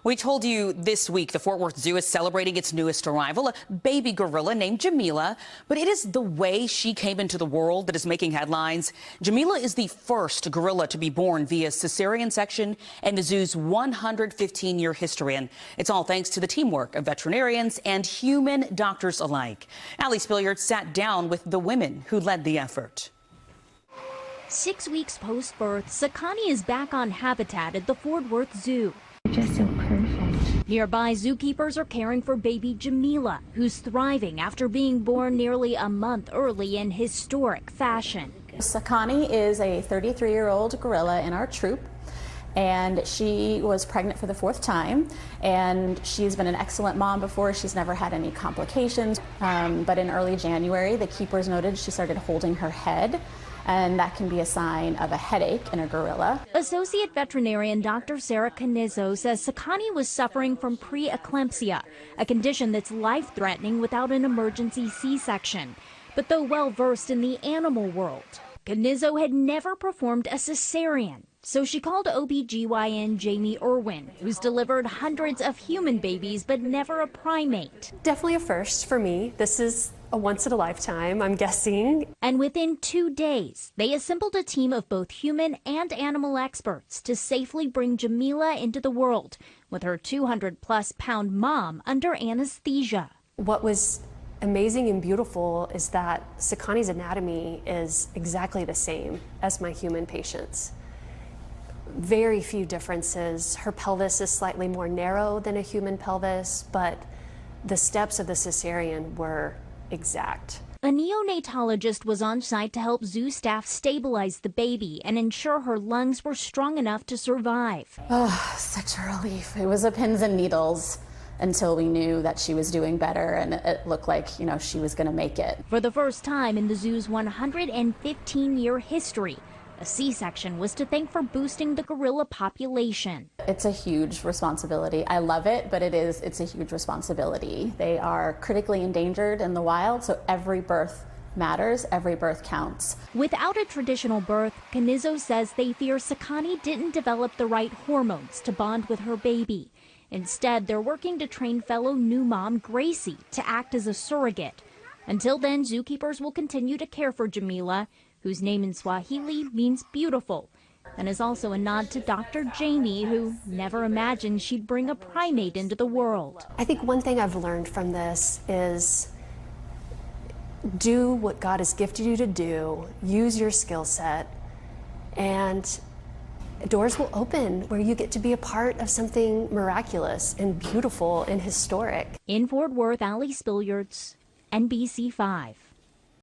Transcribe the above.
We told you this week the Fort Worth Zoo is celebrating its newest arrival, a baby gorilla named Jameela. But it is the way she came into the world that is making headlines. Jameela is the first gorilla to be born via cesarean section in the zoo's 115-year history. And it's all thanks to the teamwork of veterinarians and human doctors alike. Allie Spilliard sat down with the women who led the effort. 6 weeks post-birth, Sakani is back on habitat at the Fort Worth Zoo. Just so perfect. Nearby, zookeepers are caring for baby Jameela, who's thriving after being born nearly a month early in historic fashion. Sakani is a 33-year-old gorilla in our troop, and she was pregnant for the 4th time, and she's been an excellent mom before. She's never had any complications, but in early January, the keepers noted she started holding her head, and that can be a sign of a headache in a gorilla. Associate veterinarian Dr. Sarah Canizo says Sakani was suffering from preeclampsia, a condition that's life-threatening without an emergency C-section. But though well-versed in the animal world, Canizo had never performed a cesarean. So she called OB/GYN Jamie Irwin, who's delivered hundreds of human babies but never a primate. Definitely a first for me. This is a once-in-a-lifetime, I'm guessing. And within 2 days, they assembled a team of both human and animal experts to safely bring Jameela into the world with her 200-plus pound mom under anesthesia. What was amazing and beautiful is that Sakani's anatomy is exactly the same as my human patients. Very few differences. Her pelvis is slightly more narrow than a human pelvis, but the steps of the cesarean were exact. A neonatologist was on site to help zoo staff stabilize the baby and ensure her lungs were strong enough to survive. Oh, such a relief. It was a pins and needles until we knew that she was doing better, and it looked like, she was going to make it. For the first time in the zoo's 115-year history, a C-section was to thank for boosting the gorilla population. It's a huge responsibility. I love it, but it's a huge responsibility. They are critically endangered in the wild, so every birth matters, every birth counts. Without a traditional birth, Canizo says they fear Sakani didn't develop the right hormones to bond with her baby. Instead, they're working to train fellow new mom Gracie to act as a surrogate. Until then, zookeepers will continue to care for Jameela, whose name in Swahili means beautiful, and is also a nod to Dr. Jamie, who never imagined she'd bring a primate into the world. I think one thing I've learned from this is do what God has gifted you to do, use your skill set, and doors will open where you get to be a part of something miraculous and beautiful and historic. In Fort Worth, Allie Spilliards, NBC5.